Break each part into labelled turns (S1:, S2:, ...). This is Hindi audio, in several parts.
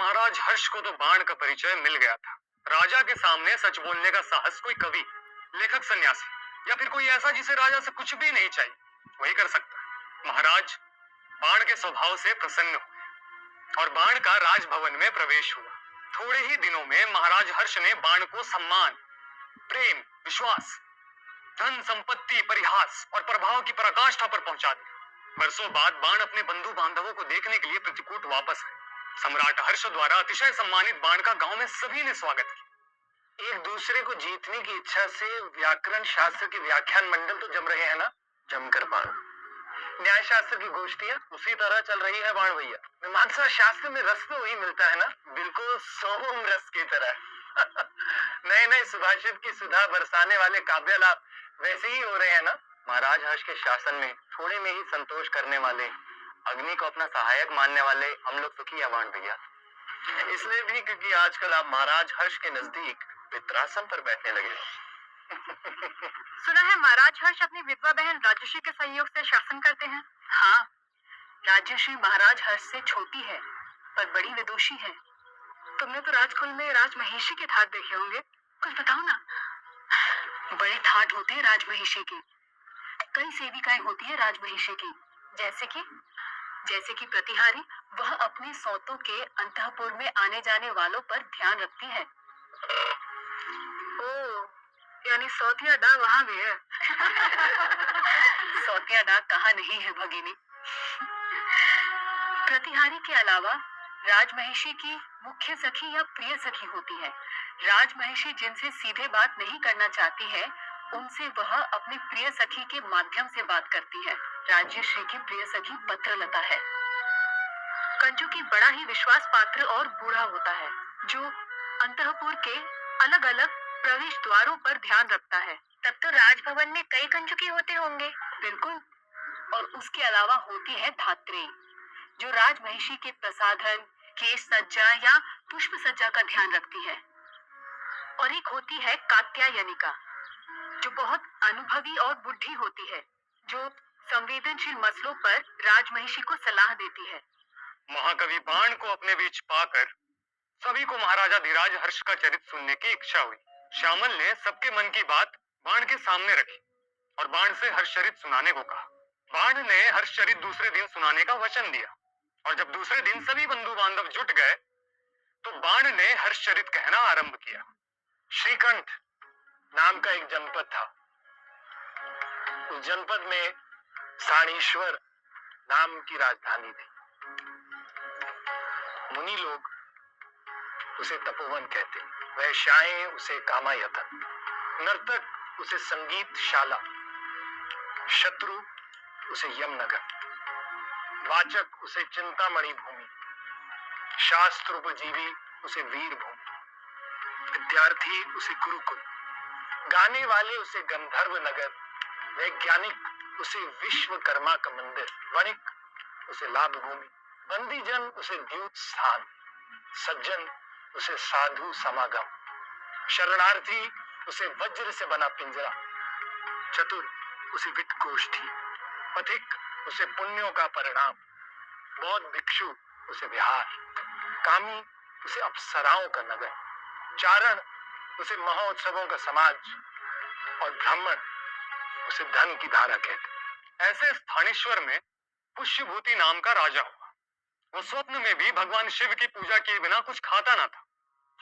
S1: महाराज हर्ष को तो बाण का परिचय मिल गया था। राजा के सामने सच बोलने का साहस कोई कवि, लेखक, सन्यासी या फिर कोई ऐसा जिसे राजा से कुछ भी नहीं चाहिए वही कर सकता है। महाराज बाण के स्वभाव से प्रसन्न हुए और बाण का राजभवन में प्रवेश हुआ। थोड़े ही दिनों में महाराज हर्ष ने बाण को सम्मान, प्रेम, विश्वास, धन, संपत्ति, परिहास और प्रभाव की पराकाष्ठा पर पहुंचा दिया। वर्षों बाद बाण अपने बंधु बांधवों को देखने के लिए प्रतिकूट वापस आए। सम्राट हर्ष द्वारा अतिशय सम्मानित बाण का गांव में सभी ने स्वागत किया।
S2: एक दूसरे को जीतने की इच्छा से व्याकरण शास्त्र के व्याख्यान मंडल तो जम रहे हैं ना, जमकर बाण। न्याय शास्त्र की गोष्ठियां उसी तरह चल रही है बाण भैया। मीमांसा शास्त्र में रस तो वही मिलता है ना, बिल्कुल सोम रस की तरह। नए नए सुभाषित की सुधा बरसाने वाले काव्य लाभ वैसे ही हो रहे हैं ना। महाराज हर्ष के शासन में थोड़े में ही संतोष करने वाले, अग्नि को अपना सहायक मानने वाले हम लोग सुखी है बाण भैया। इसलिए भी क्योंकि आजकल आप महाराज हर्ष के नजदीक पित्रासन पर बैठने लगे।
S3: सुना है महाराज हर्ष अपनी विधवा बहन राजश्री के सहयोग से शासन करते हैं। हाँ, राजश्री महाराज हर्ष से छोटी है पर बड़ी विदुषी है। तुमने तो राजकुल में राजमहिषी के ठाट देखे होंगे, कुछ बताओ ना। बड़े ठाट होते हैं राजमहिषी के, कई सेविकाएं होती है राजमहिषी की। जैसे कि प्रतिहारी, वह अपने सौतों के अंतःपुर में आने जाने वालों पर ध्यान रखती है। ओह, यानी सौतिया डाक वहाँ भी है। सौतिया डाक कहाँ नहीं है भगिनी। प्रतिहारी के अलावा राजमहिषी की मुख्य सखी या प्रिय सखी होती है। राजमहिषी जिनसे सीधे बात नहीं करना चाहती है, उनसे वह अपनी प्रिय सखी के माध्यम से बात करती है। राजश्री की प्रिय सखी पत्रलता है। कंजू की बड़ा ही विश्वास पात्र और बूढ़ा होता है, जो अंतःपुर के अलग अलग प्रवेश द्वारों पर ध्यान रखता है। तब तो राजभवन में कई कंजुकी होते होंगे। बिल्कुल। और उसके अलावा होती है धात्री, जो राजमहिषी के प्रसाधन, केश सज्जा या पुष्प सज्जा का ध्यान रखती है। और एक होती है कात्यायनिका, जो बहुत अनुभवी और बुद्धि होती है, जो संवेदनशील मसलों पर राजमहिषी को सलाह देती है।
S1: महाकवि बाण को अपने बीच पाकर सभी को महाराजा धीराज हर्ष का चरित्र सुनने की इच्छा हुई। श्यामल ने सबके मन की बात बाण के सामने रखी और बाण से हर्षचरित सुनाने को कहा। बाण ने हर्षचरित दूसरे दिन सुनाने का वचन दिया और जब दूसरे दिन सभी बंधु बांधव जुट गए तो बाण ने हर्षचरित कहना आरंभ किया।
S2: श्रीकंठ नाम का एक जनपद था। उस जनपद में साणीश्वर नाम की राजधानी थी। मुनि लोग उसे तपोवन कहते, वैश्याएं उसे कामायतन, नर्तक उसे संगीत शाला, शत्रु उसे यमनगर, वाचक उसे चिंतामणि भूमि, शास्त्रोपजीवी उसे वीर भूमि, विद्यार्थी उसे गुरुकुल, गाने वाले उसे गंधर्व नगर, वैज्ञानिक उसे विश्वकर्मा का मंदिर, वणिक उसे लाभ भूमि, बंदीजन उसे द्यूत स्थान, सज्जन उसे साधु समागम, शरणार्थी उसे वज्र से बना पिंजरा, चतुर उसे वित्त गोष्ठी, पथिक उसे पुण्यों का परिणाम, बौद्ध भिक्षु उसे विहार, कामी उसे अप्सराओं का नगर, चारण उसे महोत्सवों का समाज और ब्राह्मण उसे धन की धारा कहते।
S1: ऐसे स्थानेश्वर में पुष्यभूति नाम का राजा हुआ। वो स्वप्न में भी भगवान शिव की पूजा किए बिना कुछ खाता ना था।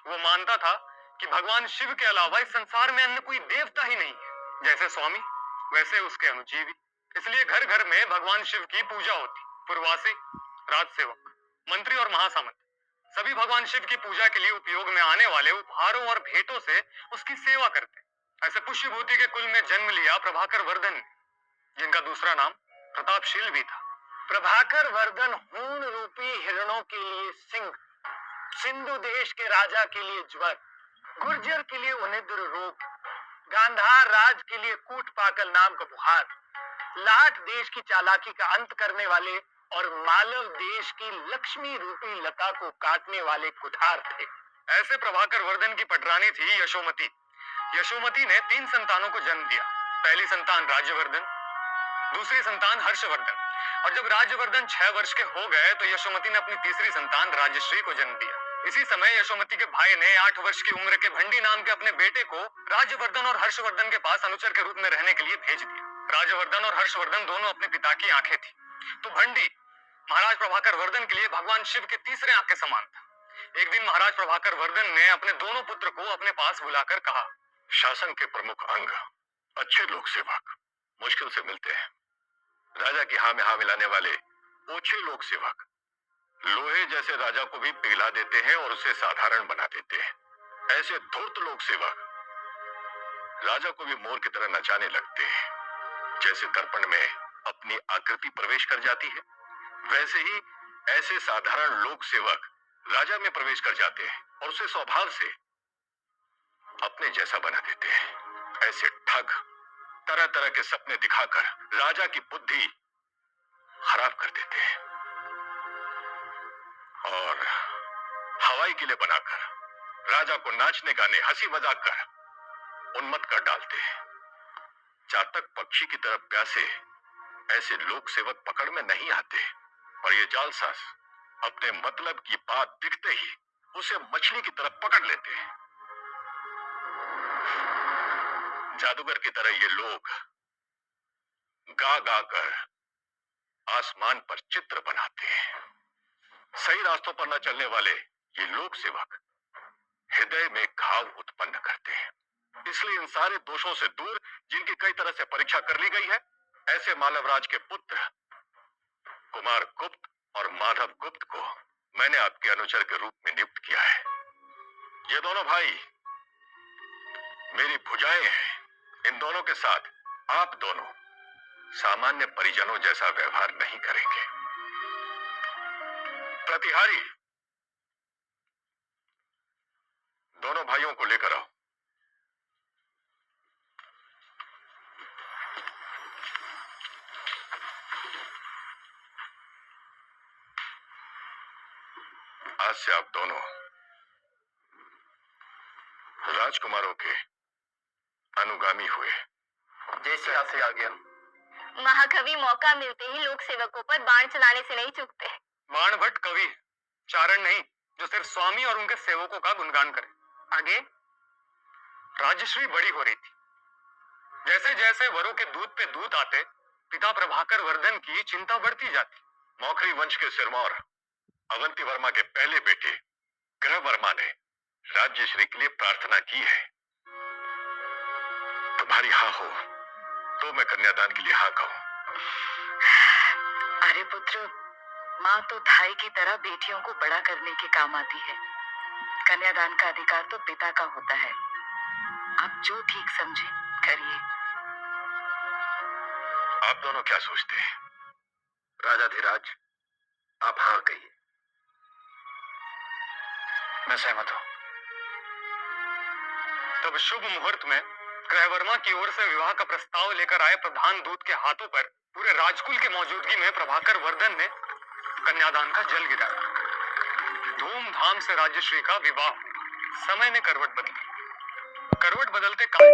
S1: वो मानता था कि भगवान शिव के अलावा इस संसार में अन्य कोई देवता ही नहीं है। जैसे स्वामी वैसे उसके अनुजीवी। इसलिए घर घर में भगवान शिव की पूजा होती। पुरवासी, राजसेवक, मंत्री और महासामंत सभी भगवान शिव की पूजा के लिए उपयोग में आने वाले उपहारों और भेंटों से उसकी सेवा करते। ऐसे पुष्यभूति के कुल में जन्म लिया प्रभाकर वर्धन ने, जिनका दूसरा नाम प्रतापशील भी था।
S2: प्रभाकर वर्धन हूण रूपी हिरणों के लिए सिंह, सिंधु देश के राजा के लिए ज्वर, गुर्जर के लिए उनिद्र रोग, गांधार राज के लिए कूट पाकल नाम का बुखार, लाट देश की चालाकी का अंत करने वाले और मालव देश की लक्ष्मी रूपी लता को काटने वाले कुठार थे।
S1: ऐसे प्रभाकर वर्धन की पटरानी थी यशोमती। यशोमती ने 3 संतानों को जन्म दिया। पहली संतान राज्यवर्धन, दूसरी संतान हर्षवर्धन और जब राज्यवर्धन 6 वर्ष के हो गए तो यशोमती ने अपनी तीसरी संतान राजश्री को जन्म दिया। इसी समय यशोमती के भाई ने 8 वर्ष की उम्र के भंडी नाम के अपने बेटे को राज्यवर्धन और हर्षवर्धन के पास अनुचर के रूप में रहने के लिए भेज दिया। राज्यवर्धन और हर्षवर्धन दोनों अपने पिता की आंखें थी, तो भंडी महाराज प्रभाकर वर्धन के लिए भगवान शिव के तीसरे आंख के समान था। एक दिन महाराज प्रभाकर वर्धन ने अपने दोनों पुत्र को अपने पास बुलाकर कहा,
S4: शासन के प्रमुख अंग अच्छे लोक सेवक मुश्किल से मिलते हैं। राजा की हाँ में हाँ मिलाने वाले ओछे लोक सेवक लोहे जैसे राजा को भी पिघला देते हैं और उसे साधारण बना देते हैं। ऐसे धूर्त लोक सेवक राजा को भी मोर की तरह नचाने लगते हैं। जैसे दर्पण में अपनी आकृति प्रवेश कर जाती है, वैसे ही ऐसे साधारण लोक सेवक राजा में प्रवेश कर जाते हैं और उसे स्वभाव से अपने जैसा बना देते हैं। ऐसे ठग तरह तरह के सपने दिखाकर राजा की बुद्धि खराब कर देते हैं और हवाई किले बनाकर राजा को नाचने गाने हंसी मजाक कर उन्मत्त कर डालते हैं। चातक पक्षी की तरह प्यासे ऐसे लोक सेवक पकड़ में नहीं आते और ये जालसाज अपने मतलब की बात दिखते ही उसे मछली की तरह पकड़ लेते हैं। जादूगर की तरह ये लोग गा गा कर आसमान पर चित्र बनाते हैं। सही रास्तों पर न चलने वाले ये लोक सेवक हृदय में घाव उत्पन्न करते हैं। इसलिए इन सारे दोषों से दूर, जिनकी कई तरह से परीक्षा कर ली गई है, ऐसे मालवराज के पुत्र कुमार गुप्त और माधव गुप्त को मैंने आपके अनुचर के रूप में नियुक्त किया है। ये दोनों भाई मेरी भुजाएं हैं। इन दोनों के साथ आप दोनों सामान्य परिजनों जैसा व्यवहार नहीं करेंगे। प्रतिहारी, दोनों भाइयों को लेकर आओ। आज से आप दोनों राजकुमारों के अनुगामी हुए।
S2: जैसे आपसे आज्ञा।
S5: महाकवि मौका मिलते ही लोक सेवकों पर बाण चलाने से नहीं चूकते।
S1: बाण भट्ट कवि चारण नहीं, जो सिर्फ स्वामी और उनके सेवकों का गुणगान करे। आगे राजश्री बड़ी हो रही थी। जैसे जैसे वरों के दूध पे दूध आते, पिता प्रभाकर वर्धन की चिंता बढ़ती जाती।
S4: मौखरी वंश के सिरमौर अवंती वर्मा के पहले बेटे ग्रह वर्मा ने राज्यश्री के लिए प्रार्थना की है। तुम्हारी हाँ हो तो मैं कन्यादान के लिए हाँ कहूं।
S3: अरे पुत्र, माँ तो धाई की तरह बेटियों को बड़ा करने के काम आती है। कन्यादान का अधिकार तो पिता का होता है। आप जो ठीक समझे करिए।
S4: आप दोनों क्या सोचते हैं?
S2: राजाधिराज, आप हाँ कहिए।
S1: मैं सहमत हूं। तब शुभ मुहूर्त में ग्रहवर्मा की ओर से विवाह का प्रस्ताव लेकर आए प्रधान दूत के हाथों पर पूरे राजकुल की मौजूदगी में प्रभाकर वर्धन ने कन्यादान का जल गिराया। धूमधाम से राज्यश्री का विवाह हुआ। समय ने करवट बदली। करवट बदलते काल